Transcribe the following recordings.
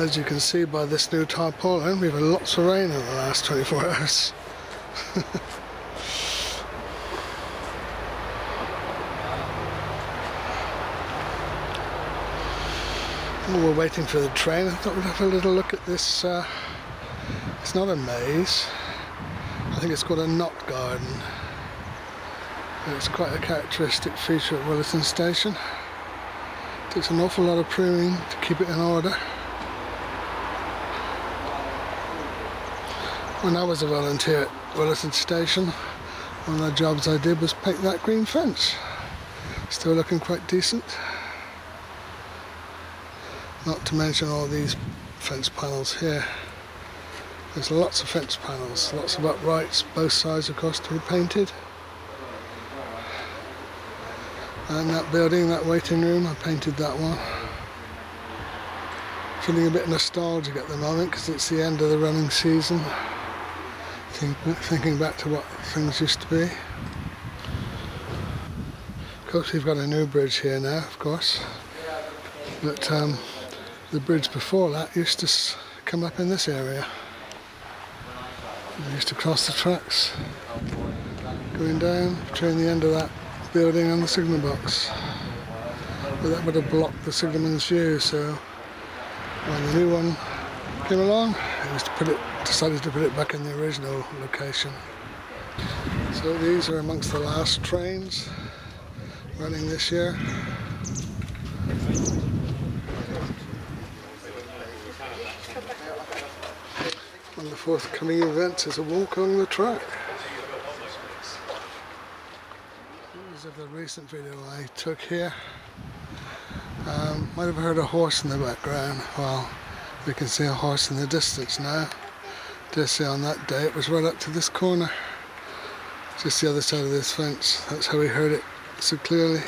As you can see by this new tarpaulin, we've had lots of rain in the last 24 hours. While we're waiting for the train, I thought we'd have a little look at this. It's not a maze. I think it's called a knot garden. And it's quite a characteristic feature at WILLITON station. It takes an awful lot of pruning to keep it in order. When I was a volunteer at WILLITON station, one of the jobs I did was paint that green fence. Still looking quite decent. Not to mention all these fence panels here. There's lots of fence panels, lots of uprights, both sides of course to be painted. And that building, that waiting room, I painted that one. Feeling a bit nostalgic at the moment because it's the end of the running season. Thinking back to what things used to be. Of course we've got a new bridge here now, of course. But the bridge before that used to come up in this area. We used to cross the tracks, going down between the end of that building and the signal box. But that would have blocked the signalman's view, so when the new one came along, it was decided to put it back in the original location. So these are amongst the last trains running this year. One of the forthcoming events is a walk along the track. This is the recent video I took here. Might have heard a horse in the background. Well, we can see a horse in the distance now. Dare say on that day it was right up to this corner. Just the other side of this fence. That's how we heard it so clearly.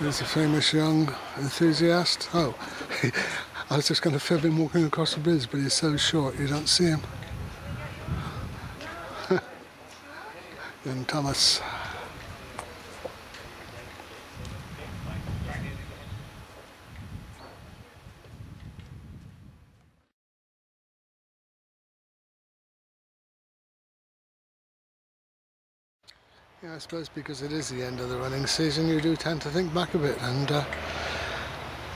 There's a famous young enthusiast. Oh, I was just going to film him walking across the bridge, but he's so short you don't see him. Young Thomas. Yeah, I suppose because it is the end of the running season, you do tend to think back a bit, and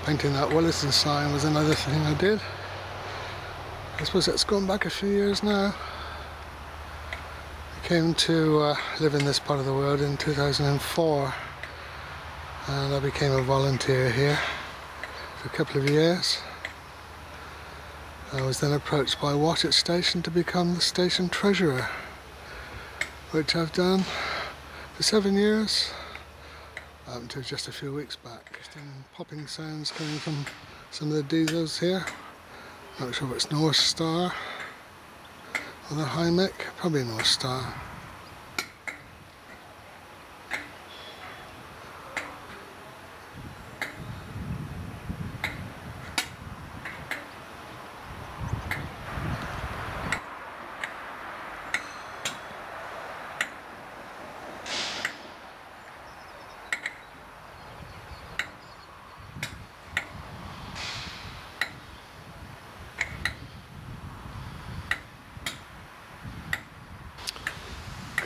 painting that WILLITON sign was another thing I did. I suppose that's gone back a few years now. I came to live in this part of the world in 2004, and I became a volunteer here for a couple of years. I was then approached by Watchet Station to become the station treasurer, which I've done for 7 years, up until just a few weeks back. Interesting popping sounds coming from some of the diesels here. Not sure if it's North Star or the Hymic, probably North Star.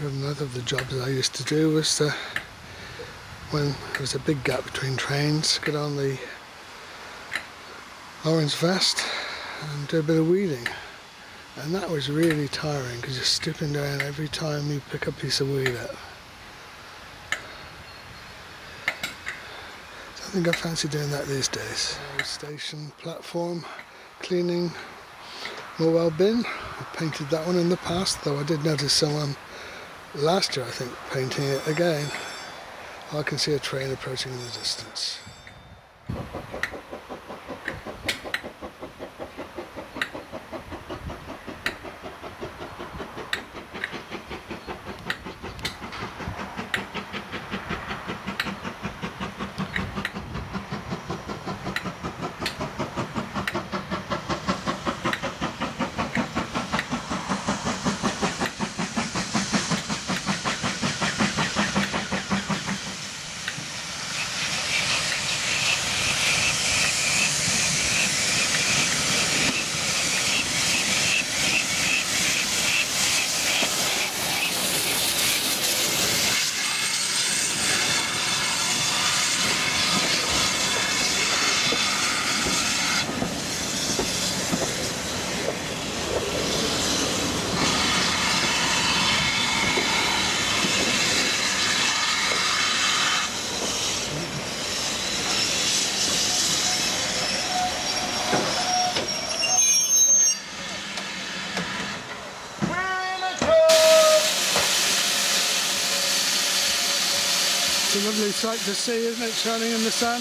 Another of the jobs I used to do was when there was a big gap between trains, get on the orange vest and do a bit of weeding, and that was really tiring because you're stooping down every time you pick a piece of weed up. So I think I fancy doing that these days. Station platform cleaning mobile bin. I painted that one in the past, though I did notice someone last year, I think, painting it again. I can see a train approaching in the distance. Lovely sight to see, isn't it, shining in the sun?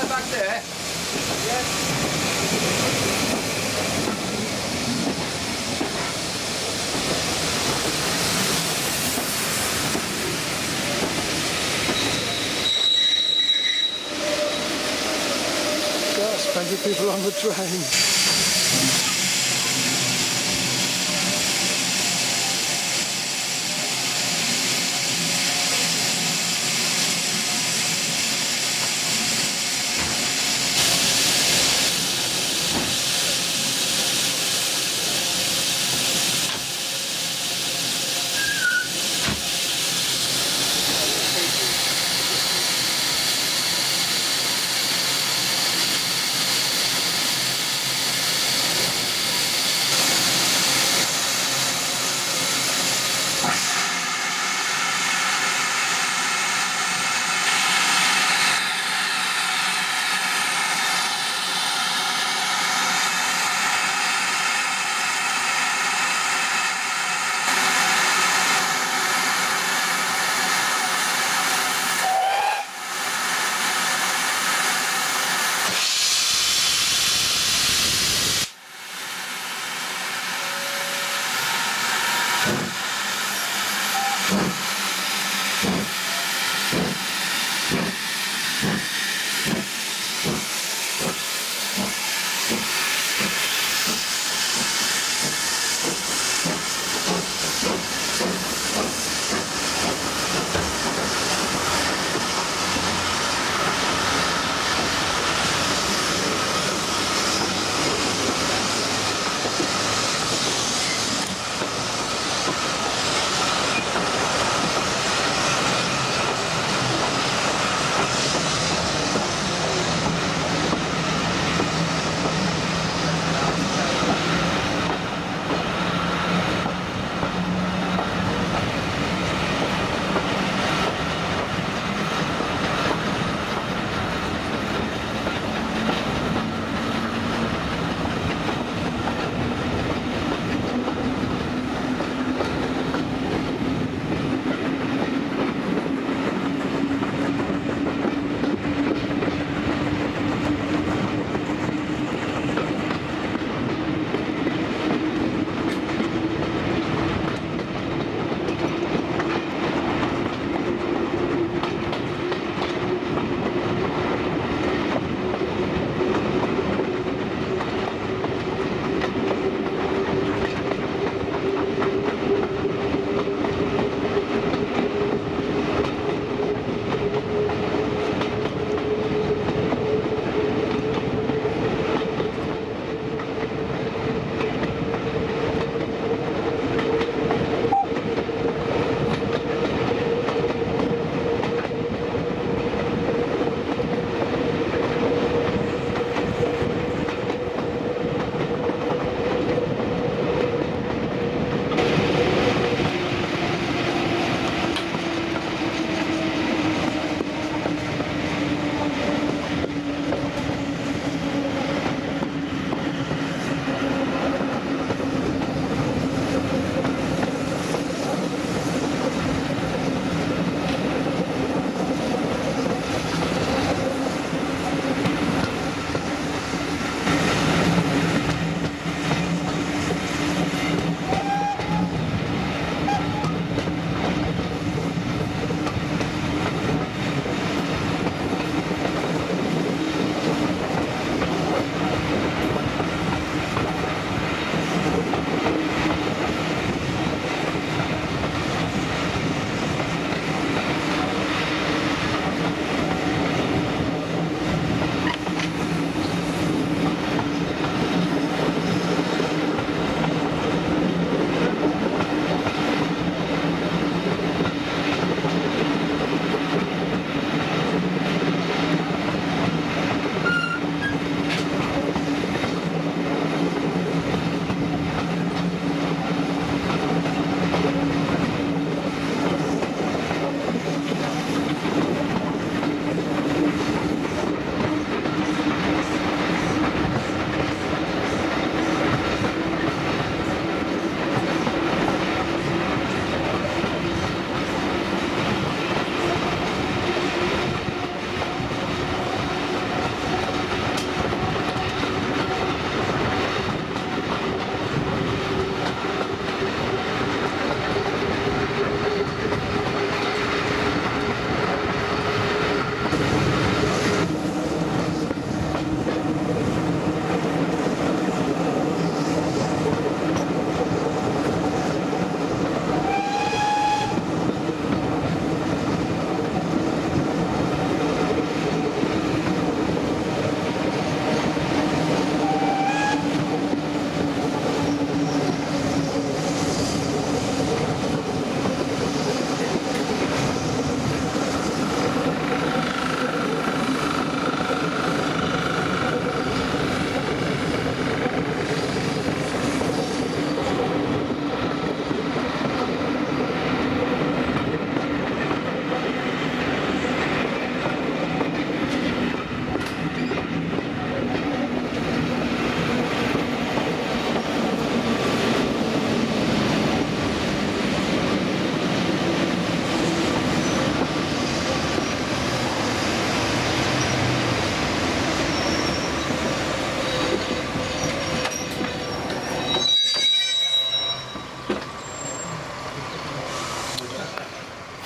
Back there? Yeah. Yes, plenty of people on the train.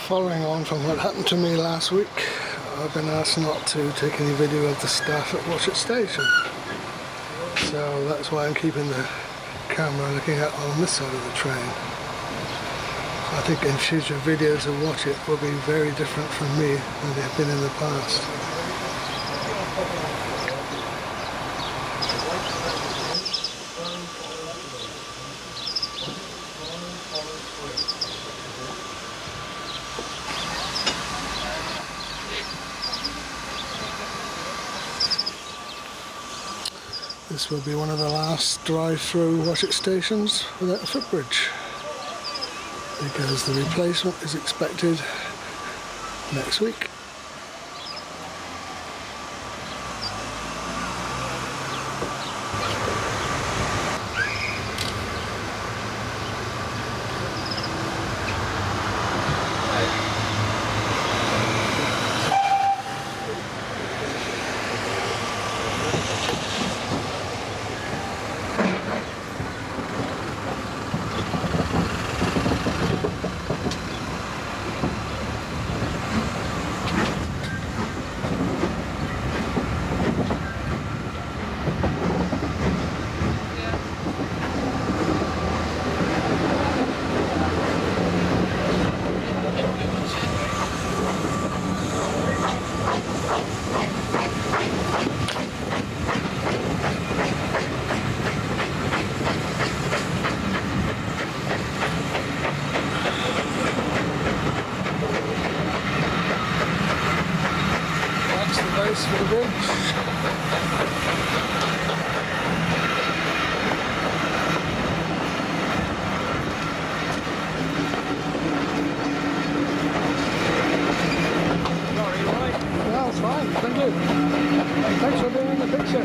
Following on from what happened to me last week, I've been asked not to take any video of the staff at Watchet Station. So that's why I'm keeping the camera looking out on this side of the train. I think in future videos of Watchet will be very different from me than they've been in the past. This will be one of the last drive-through Watchet stations without a footbridge, because the replacement is expected next week. For the bridge. No, it's fine. Thank you. Thanks for being in the picture.